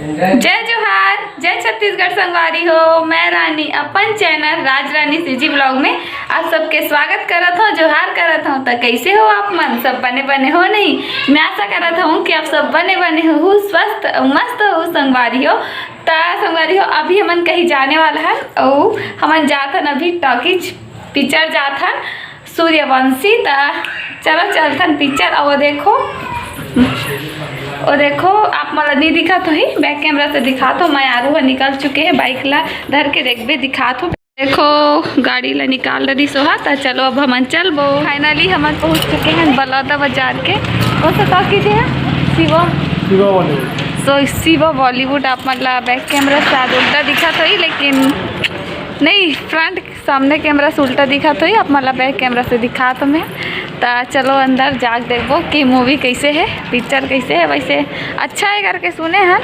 जय जोहार, जय छत्तीसगढ़ संगवारी हो। मैं रानी अपन चैनल राज रानी सीजी ब्लॉग में आप सबके स्वागत करत हूँ, जोहार करत हूँ। तो कैसे हो आप मन? सब बने बने हो नहीं? मैं आशा करत हूँ कि आप सब बने बने हो, स्वस्थ मस्त हो संगवारी हो। तो संगवारी हो, अभी हमन कहीं जाने वाला है और हमन जात हन अभी टॉकीज पिक्चर जात हन सूर्यवंशी। तो चलो चलथन पिक्चर। और देखो आप मला नहीं दिखा तो ही बैक कैमरा से दिखा तो मैं आरू निकल चुके हैं बाइक ला धर के देख भी दिखा तो। देखो गाड़ी ला निकाल रही सोहा। तो चलो अब हम चलबो। फाइनली हम पहुंच चुके हैं बलौदा बाजार के। कौन सा टॉकीज है? शिवा बॉलीवुड। सो शिवा बॉलीवुड आप मतलब बैक कैमरा से उल्टा दिखा तो ही, लेकिन नहीं फ्रंट सामने कैमरा से उल्टा दिखा तो ही आप मतलब बैक कैमरा से दिखा तो मैं। तो चलो अंदर जाके देखो कि मूवी कैसे है, पिक्चर कैसे है। वैसे अच्छा है करके सुने हैं,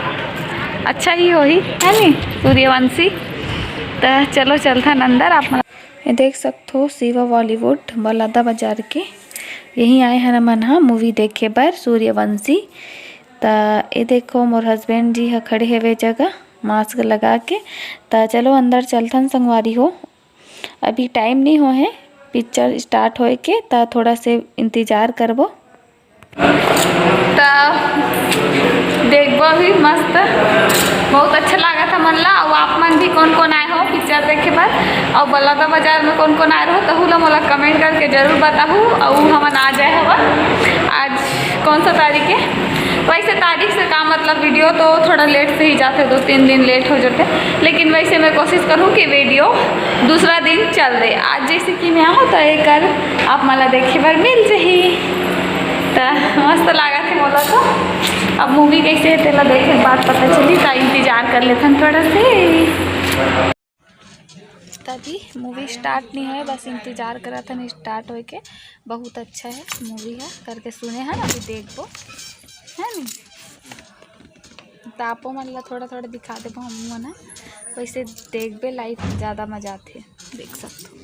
अच्छा ही हो ही है नी सूर्यवंशी। तो चलो चलते हैं अंदर। आप ये देख सकते हो शिवा बॉलीवुड बलौदा बाजार के यहीं आए हैं मन हाँ मूवी देखे बर सूर्यवंशी। तो ये देखो मोर हस्बैंड जी है खड़े है वे जगह मास्क लगा के। तो चलो अंदर चलथन संगवारी हो। अभी टाइम नहीं हो है पिक्चर स्टार्ट होए के, तो थोड़ा से इंतज़ार करबो। तो देखबो भी मस्त बहुत अच्छा लगा था मन ला। और आप मन भी कौन कौन आए हो पिक्चर देखे बर और बलौदा बाजार में कौन कौन आए हो तो ला मोला कमेंट करके जरूर बताहूँ। और हमन आ जाए हवा आज कौन सा तारीख है। वैसे तारीख से का मतलब वीडियो तो थोड़ा लेट से ही जाते, 2-3 दिन लेट हो जाते, लेकिन वैसे मैं कोशिश करूँ कि वीडियो दूसरा दिन चल रहे। आज जैसे कि मैं आऊँ तो एक कर आप मला देखे बार मिल जाही। तो मस्त लगा थे बोला। तो अब मूवी कैसे है तेला देखे बाद पता चली। तो इंतजार कर लेते थोड़ा से। तभी मूवी स्टार्ट नहीं है, बस इंतजार करा था स्टार्ट हो के। बहुत अच्छा है मूवी है करके सुने हैं, अभी देखो है नी। तापो मन ला थोड़ा थोड़ा दिखा दे हम मन वैसे देखबे लाइफ ज़्यादा मजा आते। देख सकते हो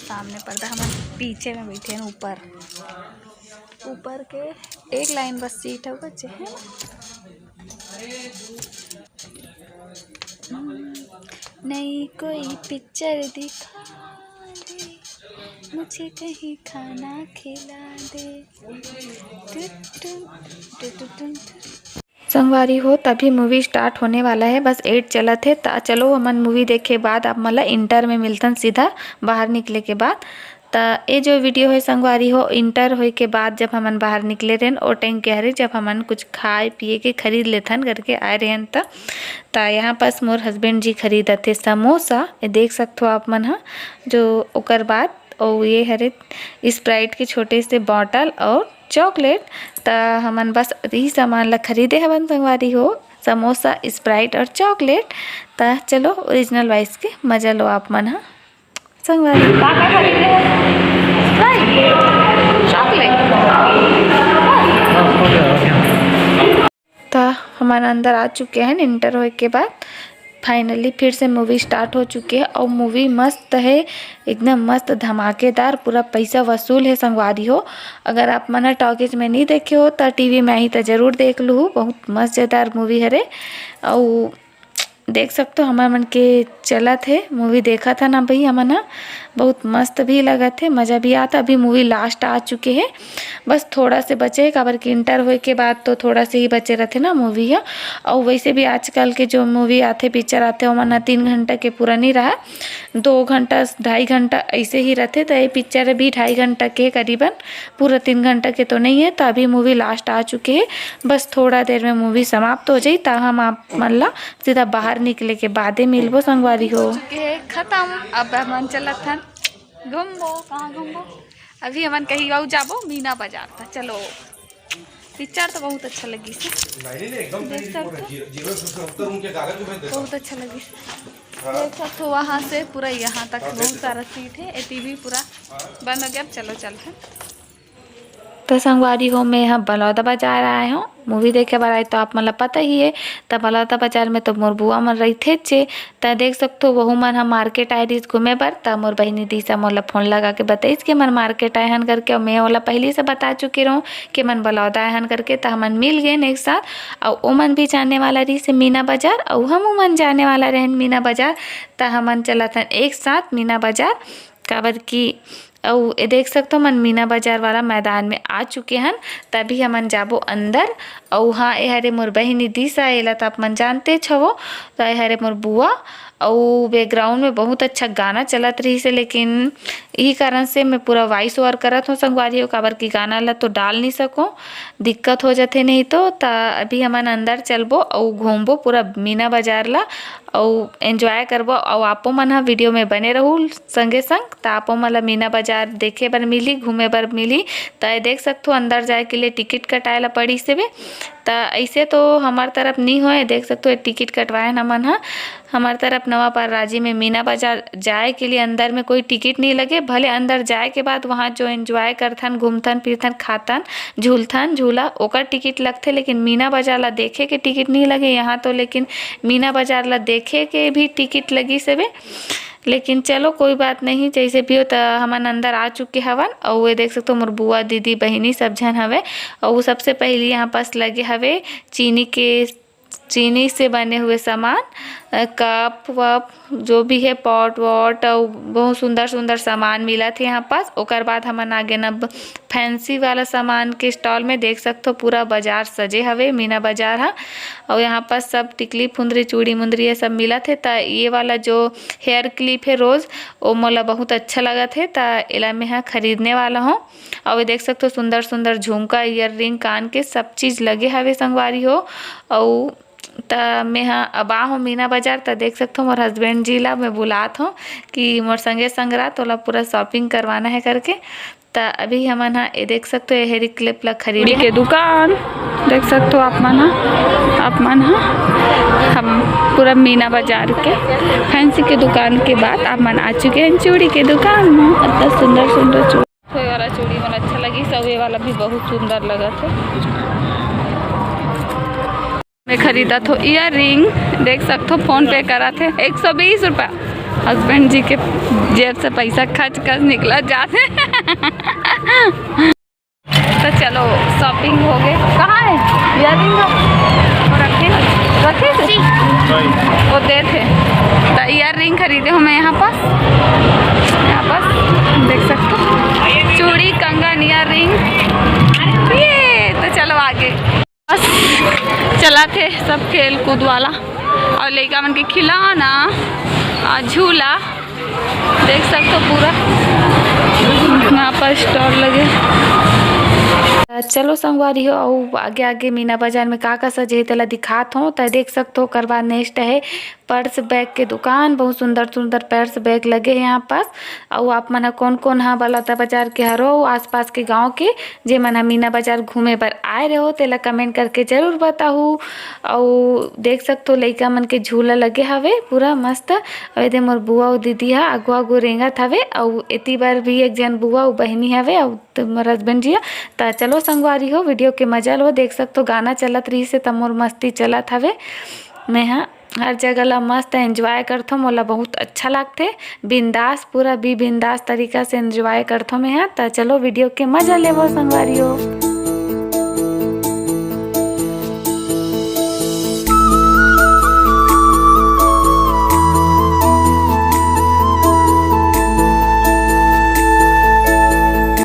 सामने पर्दा, हम पीछे में बैठे हैं ऊपर के एक लाइन बस सीट है बच्चे है। नहीं कोई पिक्चर दिखा दे मुझे, कहीं खाना खिला दे। संगवारी हो तभी मूवी स्टार्ट होने वाला है, बस 8 चला थे। तो चलो हमन मूवी देखे बाद अब मतलब इंटर में मिलतन सीधा बाहर निकले के बाद। तो ये जो वीडियो है संगवारी हो इंटर होए के बाद जब हमन बाहर निकले रहन ओ टाइम के हरे जब हमन कुछ खाए पिए के खरीद लेथन करके आए रहन। तो यहाँ पास मोर हस्बैंड जी खरीदा थे समोसा, ये देख सकते हो आप मन हाँ। जो ओकर बाद और ये हरे स्प्राइट के छोटे से बॉटल और चॉकलेट। तो हमन बस यही सामान ला खरीदे हवन संगवारी हो, समोसा स्प्राइट और चॉकलेट। तो चलो ओरिजिनल वाइस के मजा लो आप मन हाँ संगवारी। तो हमारे अंदर आ चुके हैं इंटर होए के बाद। फाइनली फिर से मूवी स्टार्ट हो चुकी है और मूवी मस्त है, एकदम मस्त धमाकेदार, पूरा पैसा वसूल है संगवारी हो। अगर आप मन टॉकीज में नहीं देखे हो तो टीवी में ही तो ज़रूर देख लूँ, बहुत मज़ेदार मूवी है। और देख सकते हो हमारे मन के चला थे मूवी देखा था ना भाई हमन बहुत मस्त भी लगा थे, मज़ा भी आता। अभी मूवी लास्ट आ चुके हैं, बस थोड़ा से बचे काबर कि इंटर होए के बाद तो थोड़ा से ही बचे रहते ना मूवी है। और वैसे भी आजकल के जो मूवी आते पिक्चर आते हो मन 3 घंटा के पूरा नहीं रहा, 2 घंटा 2.5 घंटा ऐसे ही रहते। तो ये पिक्चर भी 2.5 घंटा के करीबन, पूरा 3 घंटा के तो नहीं है। तो अभी मूवी लास्ट आ चुके हैं, बस थोड़ा देर में मूवी समाप्त हो जाए। तो हम आप मन ला सीधा बाहर निकले के बाद मिलबो संगवारी हो। खत्म अब हमन चलत हन घूमबो। कहाँ घूमबो? अभी हमन कहीं और जाबो मीना बाजार था। चलो पिक्चर तो बहुत अच्छा लगी से, बहुत अच्छा लगी। देख सकते हो वहाँ से पूरा यहाँ तक बहुत सारा सीट है। टीवी पूरा बंद हो गया, अब चलो चलते। तो संगवारी हो मैं यहाँ बलौदा बाजार आए हूँ मूवी देखे बार आए तो आप मतलब पता ही है। तब बलौदा बाजार में तो मोर बुआ मन रही थे चे त देख सकते वहू मन हम मार्केट आए रही घूमे बर। तब मोर बहनी दीसा मोला फोन लगा के बताइस कि मन मार्केट आए हन करके, और मैं ओला पहले से बता चुकी रहूँ कि मन बलौदा आए हन करके। तो हमन मिल गए एक साथ और ओ मन भी जाने वाला रही से मीना बाजार और हम मन जाने वाला रहन मीना बाजार। तो हमन चला था एक साथ मीना बाजार काबर की और ये देख सकते हो मन मीना बाजार वाला मैदान में आ चुके हैं। तभी हमन जाबो अंदर और हाँ ये हरे मोर बहिनी दीसा एला तो आप मन जानते छवो। तो ये हरे मोर बुआ और बैकग्राउंड में बहुत अच्छा गाना चलत रही से, लेकिन यही कारण से मैं पूरा वॉइस ओवर करत हूँ संगवारी हो काबर की गाना ला तो डाल नहीं सकूँ, दिक्कत हो जाते नहीं तो। अभी हमन अंदर चलबो और घूमबो पूरा मीना बाजार ला और एंजॉय करबो और आपो मन हा वीडियो में बने रहू संगे संग। तो आपो मन मीना बाजार देखे बर मिली घूमे बर मिली। तो देख सकते हो अंदर जाए के लिए टिकट कटाए ला पड़ी से भी। तो ऐसे तो हमार तरफ नहीं होए, देख सकते हो टिकट कटवाए हमन हा। हमार तरफ नवापार राजी में मीना बाजार जाए के लिए अंदर में कोई टिकट नहीं लगे, भले अंदर जाए के बाद वहाँ जो एंजॉय करथन घूमथन फिरथन खातन झूलथन झूला ओकर टिकट लगथे, लेकिन मीना बाजार ला देखे के टिकट नहीं लगे यहाँ तो। लेकिन मीना बाजार ला देखे के भी टिकट लगी सबे, लेकिन चलो कोई बात नहीं जैसे भी हो। तो हमन अंदर आ चुके हवन और ये देख सकते हो मोर बुआ दीदी बहिनी सब झन हवे। और वो सबसे पहले यहाँ पास लगे हवे चीनी से बने हुए सामान, कप वप जो भी है पॉट वॉट और बहुत सुंदर सुंदर सामान मिला थे यहाँ पास। ओकर बाद हमन आगे न फैंसी वाला सामान के स्टॉल में देख सकते हो पूरा बाजार सजे हवे मीना बाजार हा। और यहाँ पास सब टिकली फुंदरी चूड़ी मुंदरी ये सब मिला थे। तो ये वाला जो हेयर क्लिप है रोज़ वो मोला बहुत अच्छा लगा थे, तो एला मैं यहाँ खरीदने वाला हूँ। और ये देख सकते हो सुंदर सुंदर झुमका ईयर रिंग कान के सब चीज़ लगे हवे संगवारी हो। और तो मैं हाँ अब आ हूँ मीना बाजार। तो देख सकते हो मोर हस्बैंड जी ला मैं बुलात हूँ कि मोर संगे संग रहा तो पूरा शॉपिंग करवाना है करके। तो अभी हमन हाँ ये देख सकते हो हेयर क्लिप ला खरीदे के दुकान देख सकते हो आप मन हाँ हम पूरा मीना बाजार के फैंसी के दुकान के बाद आप मन आ चुके हैं चूड़ी के दुकान में। इतना सुंदर सुंदर चूड़ी वाला चूड़ी मन अच्छा लगी, सवे वाला भी बहुत सुंदर लगा था। मैं खरीदा तो ईयर रिंग देख सकते हो फोन पे करा थे 120 रुपया। हस्बैंड जी के जेब से पैसा खर्च कर निकला जाते तो चलो शॉपिंग हो गए। कहाँ है ईयर रिंग? रखे थे वो दे थे। तो ईयर रिंग खरीदे हूँ मैं यहाँ पास देख सकते हो चूड़ी कंगन ईयर रिंग ये। तो चलो आगे बस चला थे सब खेल कूद वाला और लड़का मन के खिलौना झूला देख सकते हो पूरा यहाँ पर स्टॉल लगे। चलो संगवारी हो और आगे आगे मीना बाजार में का सजे तेला दिखात हूँ। तो देख सकते हो करवा नेक्स्ट है पर्स बैग के दुकान, बहुत सुंदर सुंदर पर्स बैग लगे हैं यहाँ पास। और आप मन कौन कौन हाँ बलौदा बाजार के हरो आसपास के गांव के जे मन मीना बाजार घूमे बर आए रहे हो तेला कमेंट करके जरूर बताहू। और देख सकते हो लइका मन के झूला लगे हवे पूरा मस्त। और मोर बुआ और दीदी हा आगू आगू रेंगत हवे और एती बार भी एक जन बुआ और बहनी हवे और मोर हस्बैंड जी। तो चलो संगवारी हो वीडियो के मजा लो। देख सकते हो गाना चलत रही से तब मोर मस्ती चलत हवे। मैं हाँ हर जगह ला मस्त एंजॉय करथो, मोला बहुत अच्छा लगते बिंदास पूरा भी बिंदास तरीका से एंजॉय करथो मैं हाँ। तो चलो वीडियो के मजा लेवो संगवारी हो।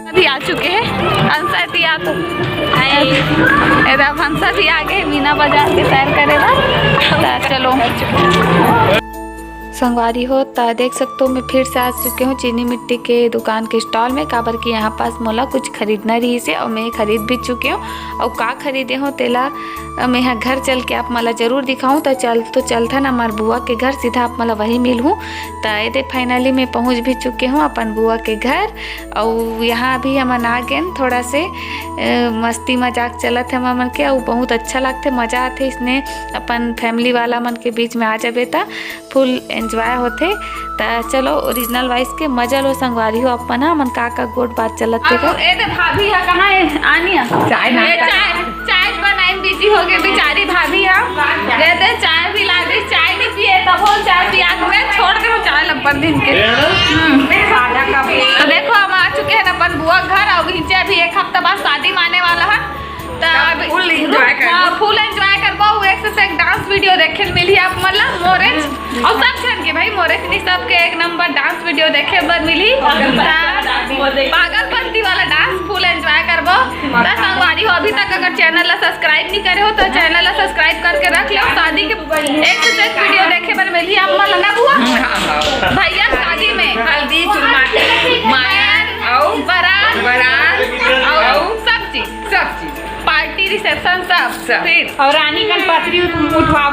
अभी आ चुके हैं हंसा दिया तो हंसा भी आ गए मीना बाजार के सैर करेगा। चलो संगवारी हो तो देख सकते हो मैं फिर से आ चुके हूँ चीनी मिट्टी के दुकान के स्टॉल में काबर की यहाँ पास मोला कुछ खरीदना रही से और मैं खरीद भी चुके हूँ। और का खरीदे हूँ तेला मैं यहाँ घर चल के आप मला जरूर दिखाऊँ तो चलता ना हमार बुआ के घर, सीधा आप मला वही मिलूँ। तो ये फाइनली मैं पहुँच भी चुके हूँ अपन बुआ के घर। और यहाँ भी हमन आ गए थोड़ा से मस्ती मजाक चलत है मन के, और बहुत अच्छा लगते, मज़ा आते इसने अपन फैमिली वाला मन के बीच में आ जाबे तो फुल एंजॉय होते। तो चलो ओरिजिनल वाइस के मजा लो संगवारी हो अपन मन का गोट बात चलत है। भाभी है कहाँ है? आनी चाय बनाए बिजी हो गए बेचारी भाभी है, कहते चाय भी ला दे, चाय नहीं पिए तब वो चाय पिया छोड़ दे चाय लंबर दिन के। तो देखो हम आ चुके हैं अपन बुआ घर, और नीचे भी एक हफ्ता बाद शादी माने वाला है। तो फुल एंजॉय करबो। एक से एक डांस वीडियो देखे मिली आप मतलब मोरेज और सब जन के भाई मोरेज नहीं सबके एक नंबर डांस वीडियो देखे बर मिली। पागलपंती वाला डांस फुल एंजॉय करबो। तो संगवारी हो अभी तक अगर चैनल ला सब्सक्राइब नहीं करे हो तो चैनल ला सब्सक्राइब करके रख लो। शादी के एक से एक वीडियो देखे बर मिली आप मतलब ना बुआ भैया शादी में हल्दी चुरमाटी मायन और बारात और सब चीज सब चीज पार्टी रिसेप्शन सब सब। फिर और रानी कनपत्री उठवाओ